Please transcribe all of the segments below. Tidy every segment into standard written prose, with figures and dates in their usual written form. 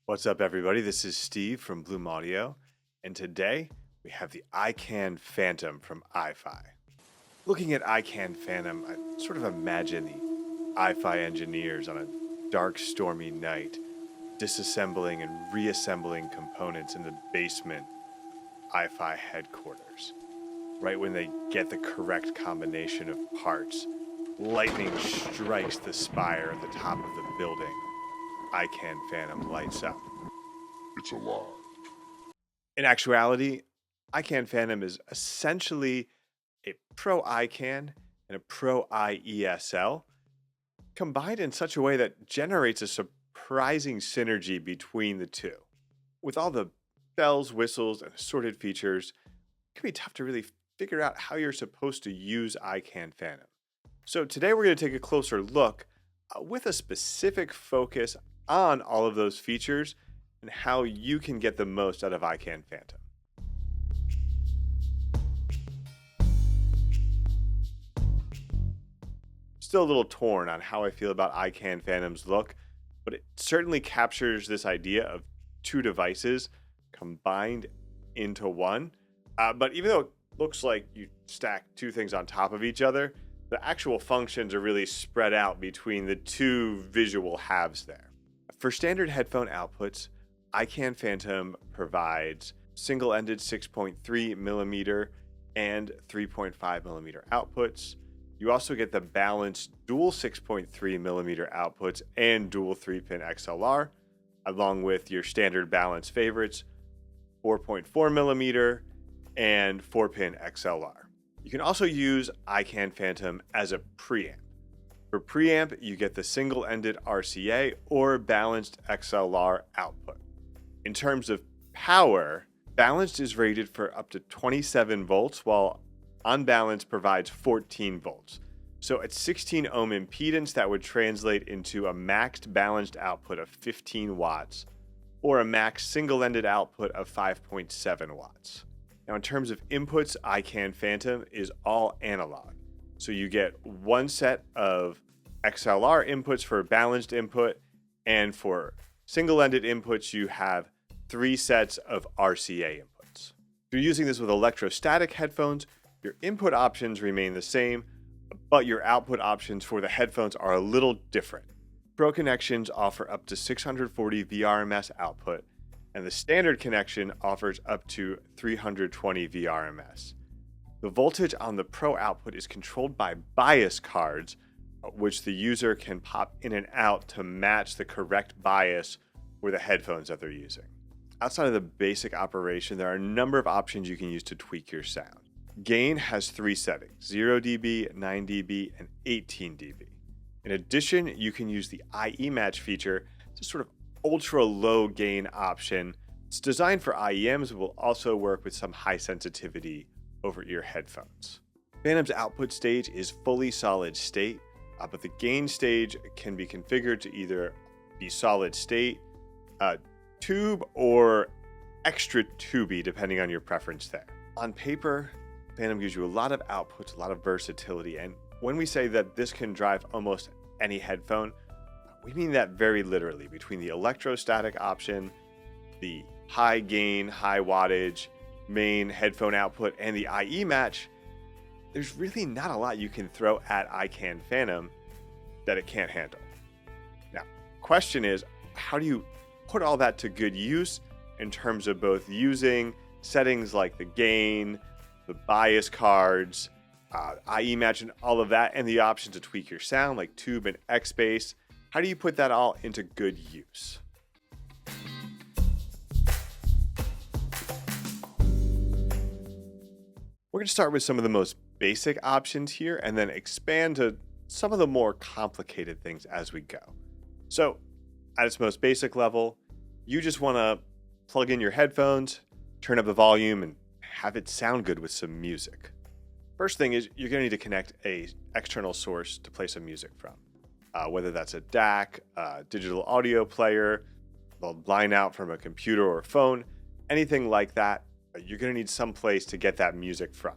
What's up, everybody? This is Steve from Bloom Audio, and today we have the iCAN Phantom from iFi. Looking at iCAN Phantom, I sort of imagine the iFi engineers on a dark, stormy night disassembling and reassembling components in the basement iFi headquarters. Right when they get the correct combination of parts, lightning strikes the spire at the top of the building. iCAN Phantom lights up. It's alive. In actuality, iCAN Phantom is essentially a Pro iCAN and a Pro iESL combined in such a way that generates a surprising synergy between the two. With all the bells, whistles, and assorted features, it can be tough to really figure out how you're supposed to use iCAN Phantom. So today we're going to take a closer look with a specific focus on all of those features and how you can get the most out of iCAN Phantom. Still a little torn on how I feel about iCAN Phantom's look, but it certainly captures this idea of two devices combined into one. But even though it looks like you stack two things on top of each other, the actual functions are really spread out between the two visual halves there. For standard headphone outputs, iCAN Phantom provides single-ended 6.3 millimeter and 3.5 millimeter outputs. You also get the balanced dual 6.3 millimeter outputs and dual 3-pin XLR, along with your standard balance favorites, 4.4 millimeter and 4-pin XLR. You can also use iCAN Phantom as a preamp. For preamp, you get the single-ended RCA or balanced XLR output. In terms of power, balanced is rated for up to 27 volts, while unbalanced provides 14 volts. So at 16 ohm impedance, that would translate into a maxed balanced output of 15 watts or a max single-ended output of 5.7 watts. Now, in terms of inputs, iCAN Phantom is all analog. So you get one set of XLR inputs for balanced input, and for single-ended inputs, you have 3 sets of RCA inputs. If you're using this with electrostatic headphones, your input options remain the same, but your output options for the headphones are a little different. Pro connections offer up to 640 VRMS output, and the standard connection offers up to 320 VRMS. The voltage on the Pro output is controlled by bias cards, which the user can pop in and out to match the correct bias for the headphones that they're using. Outside of the basic operation, there are a number of options you can use to tweak your sound. Gain has 3 settings, 0 dB, 9 dB, and 18 dB. In addition, you can use the iEMatch feature. It's a sort of ultra low gain option. It's designed for IEMs, but will also work with some high sensitivity over ear headphones. Phantom's output stage is fully solid state, but the gain stage can be configured to either be solid state, tube, or extra tubey, depending on your preference there. On paper, Phantom gives you a lot of outputs, a lot of versatility, and when we say that this can drive almost any headphone, we mean that very literally. Between the electrostatic option, the high gain, high wattage main headphone output, and the iEMatch, there's really not a lot you can throw at iCAN Phantom that it can't handle. Now, question is, how do you put all that to good use in terms of both using settings like the gain, the bias cards, iEMatch, and all of that, and the option to tweak your sound like tube and XBass? How do you put that all into good use? We're going to start with some of the most basic options here and then expand to some of the more complicated things as we go. So, at its most basic level, you just want to plug in your headphones, turn up the volume, and have it sound good with some music. First thing is you're going to need to connect a external source to play some music from. Whether that's a DAC, a digital audio player, a line out from a computer or a phone, anything like that, you're going to need some place to get that music from.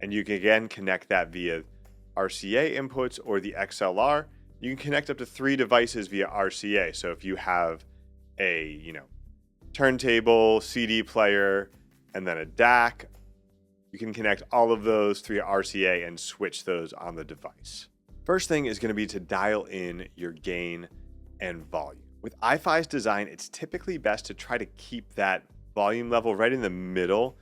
And you can again connect that via RCA inputs or the XLR. You can connect up to 3 devices via RCA. So if you have a, turntable, CD player, and then a DAC, you can connect all of those through RCA and switch those on the device. First thing is going to be to dial in your gain and volume. With iFi's design, it's typically best to try to keep that volume level right in the middle.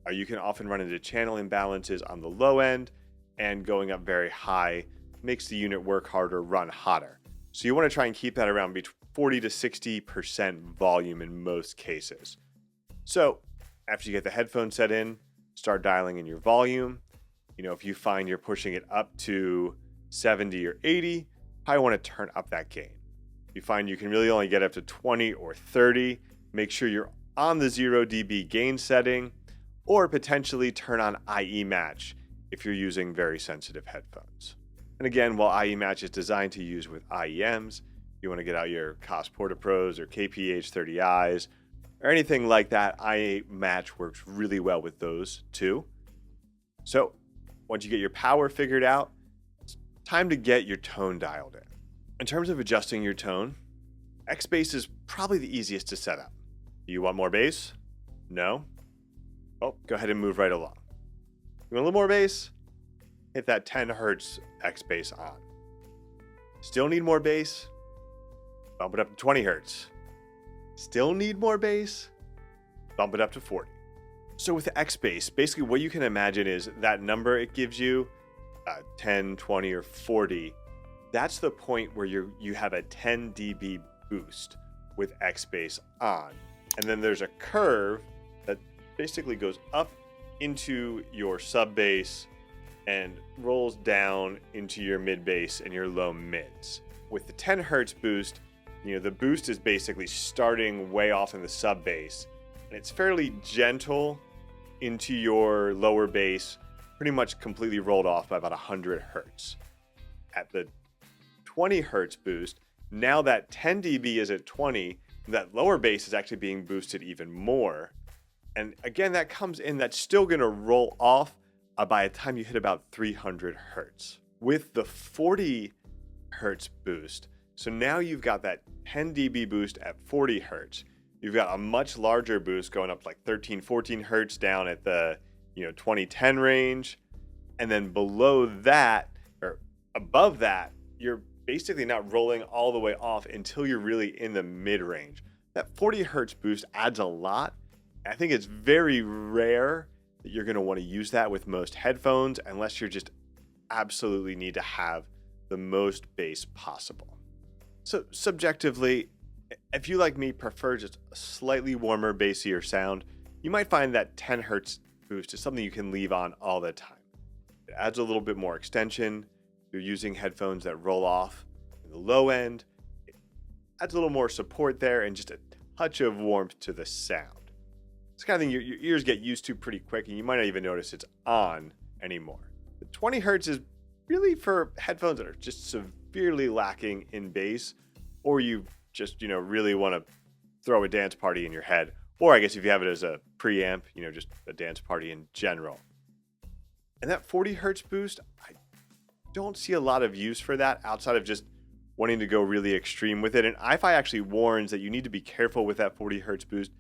You can often run into channel imbalances on the low end, and going up very high makes the unit work harder, run hotter. So you want to try and keep that around between 40 to 60% volume in most cases. So after you get the headphone set in, start dialing in your volume. If you find you're pushing it up to 70 or 80, probably want to turn up that gain. If you find you can really only get up to 20 or 30, make sure you're on the 0 dB gain setting, or potentially turn on iEMatch if you're using very sensitive headphones. And again, while iEMatch is designed to use with IEMs, you want to get out your Koss Porta-Pros or KPH30Is or anything like that, iEMatch works really well with those too. So once you get your power figured out, it's time to get your tone dialed in. In terms of adjusting your tone, XBass is probably the easiest to set up. Do you want more bass? No? Well, go ahead and move right along. You want a little more bass? Hit that 10 Hertz XBass on. Still need more bass? Bump it up to 20 Hertz. Still need more bass? Bump it up to 40. So with the XBass, basically what you can imagine is that number it gives you, 10, 20, or 40, that's the point where you have a 10 dB boost with XBass on. And then there's a curve that basically goes up into your sub bass and rolls down into your mid bass and your low mids. With the 10 Hertz boost, the boost is basically starting way off in the sub bass, and it's fairly gentle into your lower bass, pretty much completely rolled off by about 100 Hertz. At the 20 Hertz boost, now that 10 dB is at 20, that lower bass is actually being boosted even more. And again, that comes in, that's still going to roll off by the time you hit about 300 Hertz. With the 40 Hertz boost, so now you've got that 10 dB boost at 40 Hertz. You've got a much larger boost going up to like 13, 14 Hertz down at the 2010 range. And then below that, or above that, you're basically not rolling all the way off until you're really in the mid range. That 40 Hertz boost adds a lot. I think it's very rare that you're going to want to use that with most headphones unless you just absolutely need to have the most bass possible. So subjectively, if you like me prefer just a slightly warmer, bassier sound, you might find that 10 Hertz boost is something you can leave on all the time. It adds a little bit more extension. You're using headphones that roll off in the low end. It adds a little more support there and just a touch of warmth to the sound. It's the kind of thing your ears get used to pretty quick, and you might not even notice it's on anymore. The 20 Hertz is really for headphones that are just severely lacking in bass, or you just, really want to throw a dance party in your head. Or I guess if you have it as a preamp, just a dance party in general. And that 40 Hertz boost, I don't see a lot of use for that outside of just wanting to go really extreme with it. And iFi actually warns that you need to be careful with that 40 Hertz boost,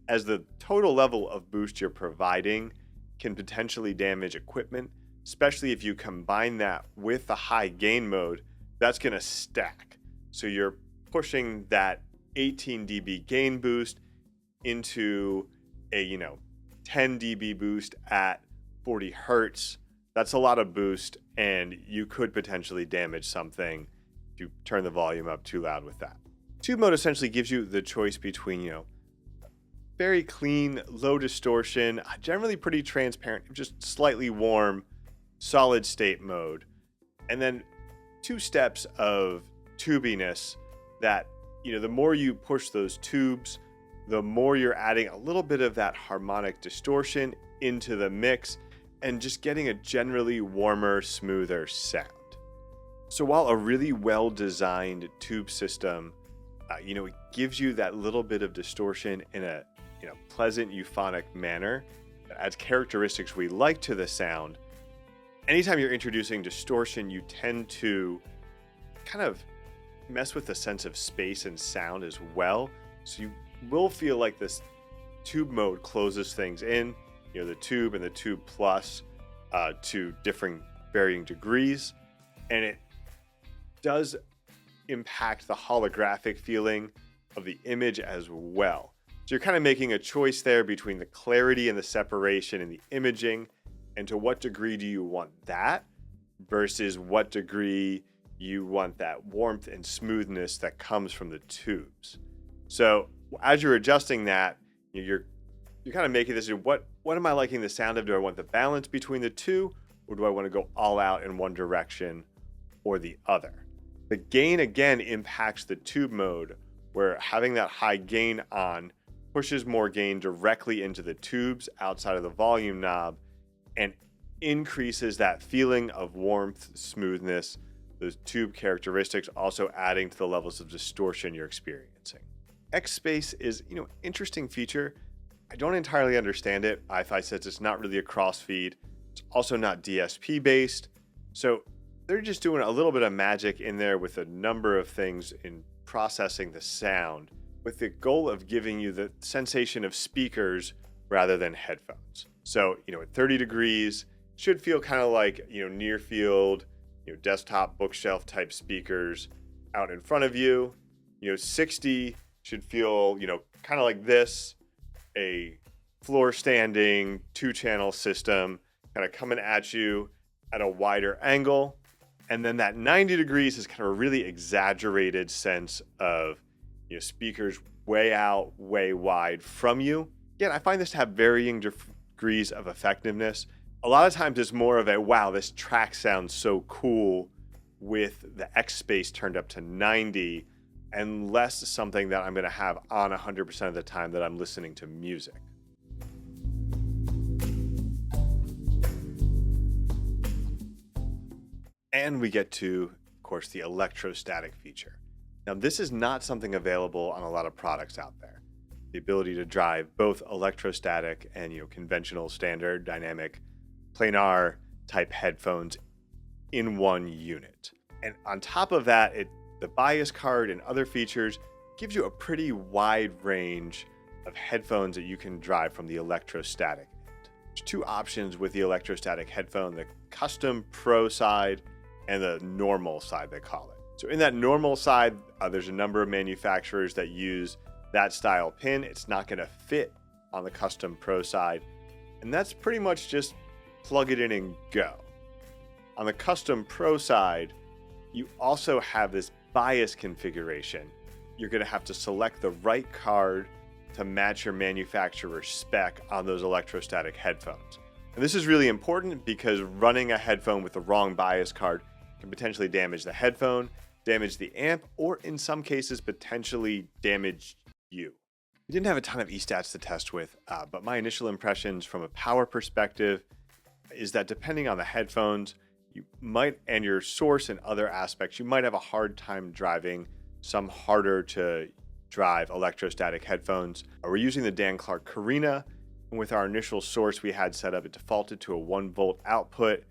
as the total level of boost you're providing can potentially damage equipment, especially if you combine that with the high gain mode. That's going to stack. So you're pushing that 18 dB gain boost into a 10 dB boost at 40 Hertz. That's a lot of boost, and you could potentially damage something if you turn the volume up too loud with that. Tube mode essentially gives you the choice between very clean, low distortion, generally pretty transparent, just slightly warm, solid state mode, and then 2 steps of tubiness that, the more you push those tubes, the more you're adding a little bit of that harmonic distortion into the mix and just getting a generally warmer, smoother sound. So while a really well-designed tube system, it gives you that little bit of distortion in a pleasant, euphonic manner that adds characteristics we like to the sound. Anytime you're introducing distortion, you tend to kind of mess with the sense of space and sound as well. So you will feel like this tube mode closes things in, the tube and the tube plus to different varying degrees. And it does impact the holographic feeling of the image as well. So you're kind of making a choice there between the clarity and the separation in the imaging, and to what degree do you want that versus what degree you want that warmth and smoothness that comes from the tubes. So as you're adjusting that, you're kind of making this, what am I liking the sound of? Do I want the balance between the two, or do I want to go all out in one direction or the other? The gain again impacts the tube mode, where having that high gain on pushes more gain directly into the tubes outside of the volume knob and increases that feeling of warmth, smoothness, those tube characteristics, also adding to the levels of distortion you're experiencing. XSpace is, interesting feature. I don't entirely understand it. iFi says it's not really a crossfeed. It's also not DSP based. So they're just doing a little bit of magic in there with a number of things in processing the sound, with the goal of giving you the sensation of speakers rather than headphones. So, at 30 degrees, should feel kind of like, near field, desktop bookshelf type speakers out in front of you. 60 should feel, kind of like this, a floor standing 2-channel system kind of coming at you at a wider angle. And then that 90 degrees is kind of a really exaggerated sense of, speakers way out, way wide from you. Again, I find this to have varying degrees of effectiveness. A lot of times it's more of a, wow, this track sounds so cool with the XSpace turned up to 90, and less something that I'm going to have on 100% of the time that I'm listening to music. And we get to, of course, the electrostatic feature. Now, this is not something available on a lot of products out there. The ability to drive both electrostatic and conventional standard dynamic planar type headphones in one unit. And on top of that, the bias card and other features gives you a pretty wide range of headphones that you can drive from the electrostatic end. There's two options with the electrostatic headphone: the custom pro side and the normal side, they call it. So in that normal side, there's a number of manufacturers that use that style pin. It's not going to fit on the custom pro side, and that's pretty much just plug it in and go. On the custom pro side, you also have this bias configuration. You're going to have to select the right card to match your manufacturer's spec on those electrostatic headphones. And this is really important because running a headphone with the wrong bias card can potentially damage the headphone, damage the amp, or in some cases potentially damage you. We didn't have a ton of e-stats to test with, but my initial impressions from a power perspective is that depending on the headphones, you might, and your source and other aspects, you might have a hard time driving some harder to drive electrostatic headphones. We're using the Dan Clark Carina, and with our initial source we had set up, it defaulted to a 1-volt output,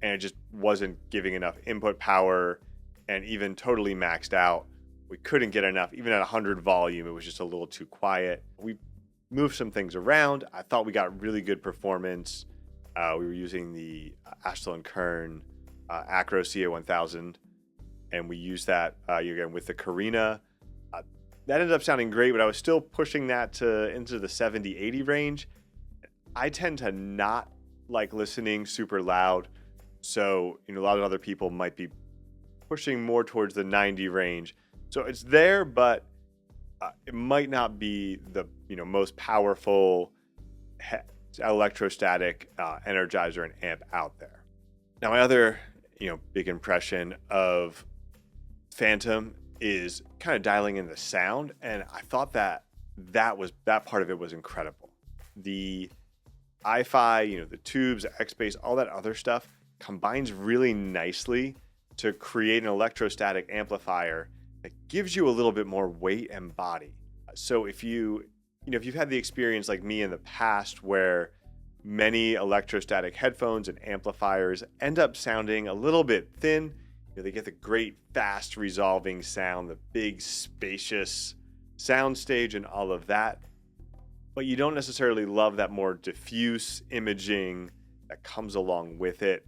and it just wasn't giving enough input power, and even totally maxed out, we couldn't get enough. Even at 100 volume, it was just a little too quiet. We moved some things around. I thought we got really good performance. We were using the Ashton Kern Acro CA1000, and we used that again with the Carina. That ended up sounding great, but I was still pushing that into the 70-80 range. I tend to not like listening super loud, so a lot of other people might be pushing more towards the 90 range. So it's there, but it might not be the most powerful electrostatic energizer and amp out there. Now, my other big impression of Phantom is kind of dialing in the sound, and I thought that part of it was incredible. The iFi, the tubes, the XBass, all that other stuff combines really nicely to create an electrostatic amplifier that gives you a little bit more weight and body. So if you've had the experience like me in the past where many electrostatic headphones and amplifiers end up sounding a little bit thin, they get the great fast resolving sound, the big spacious soundstage and all of that, but you don't necessarily love that more diffuse imaging that comes along with it.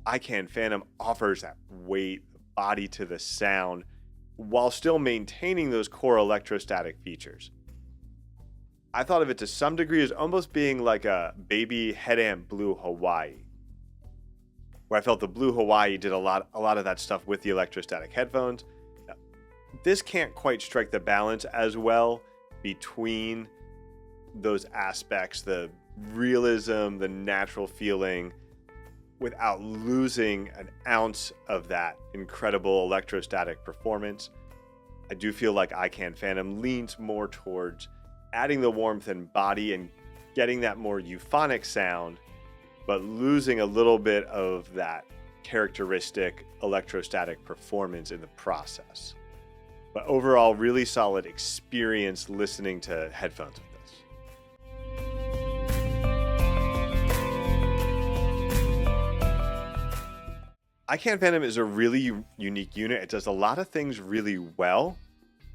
iCAN Phantom offers that weight, body to the sound, while still maintaining those core electrostatic features. I thought of it to some degree as almost being like a baby headamp Blue Hawaii, where I felt the Blue Hawaii did a lot of that stuff with the electrostatic headphones. Now, this can't quite strike the balance as well between those aspects, the realism, the natural feeling, without losing an ounce of that incredible electrostatic performance. I do feel like iCAN Phantom leans more towards adding the warmth and body and getting that more euphonic sound, but losing a little bit of that characteristic electrostatic performance in the process. But overall, really solid experience listening to headphones with this. iCAN Phantom is a really unique unit. It does a lot of things really well,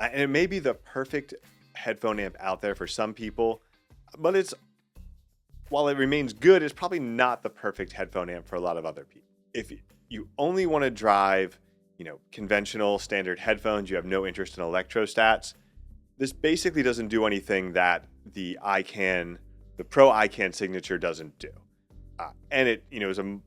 and it may be the perfect headphone amp out there for some people, but while it remains good, it's probably not the perfect headphone amp for a lot of other people. If you only want to drive, conventional standard headphones, you have no interest in electrostats, this basically doesn't do anything that the Pro iCAN signature doesn't do. And it, is a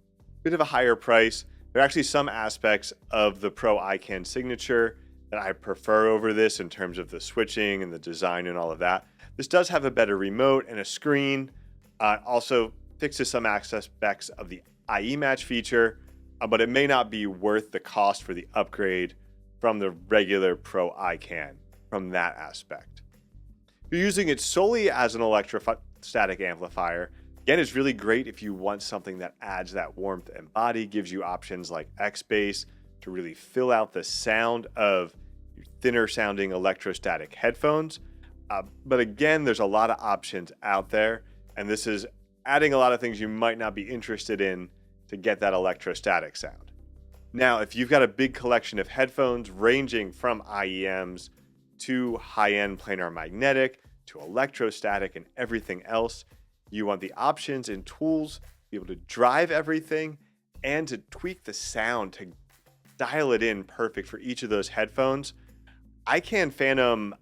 bit of a higher price. There are actually some aspects of the Pro iCAN signature that I prefer over this in terms of the switching and the design and all of that. This does have a better remote and a screen. Also fixes some aspects of the iEMatch feature, but it may not be worth the cost for the upgrade from the regular Pro iCAN from that aspect. If you're using it solely as an electrostatic amplifier, again, it's really great if you want something that adds that warmth and body, gives you options like XBass to really fill out the sound of your thinner sounding electrostatic headphones. But again, there's a lot of options out there, and this is adding a lot of things you might not be interested in to get that electrostatic sound. Now, if you've got a big collection of headphones ranging from IEMs to high-end planar magnetic to electrostatic and everything else, you want the options and tools to be able to drive everything and to tweak the sound to dial it in perfect for each of those headphones. iCAN Phantom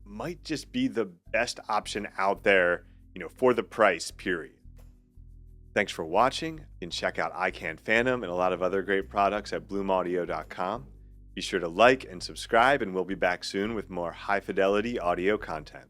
might just be the best option out there, for the price, period. Thanks for watching. You can check out iCAN Phantom and a lot of other great products at bloomaudio.com. Be sure to like and subscribe, and we'll be back soon with more high fidelity audio content.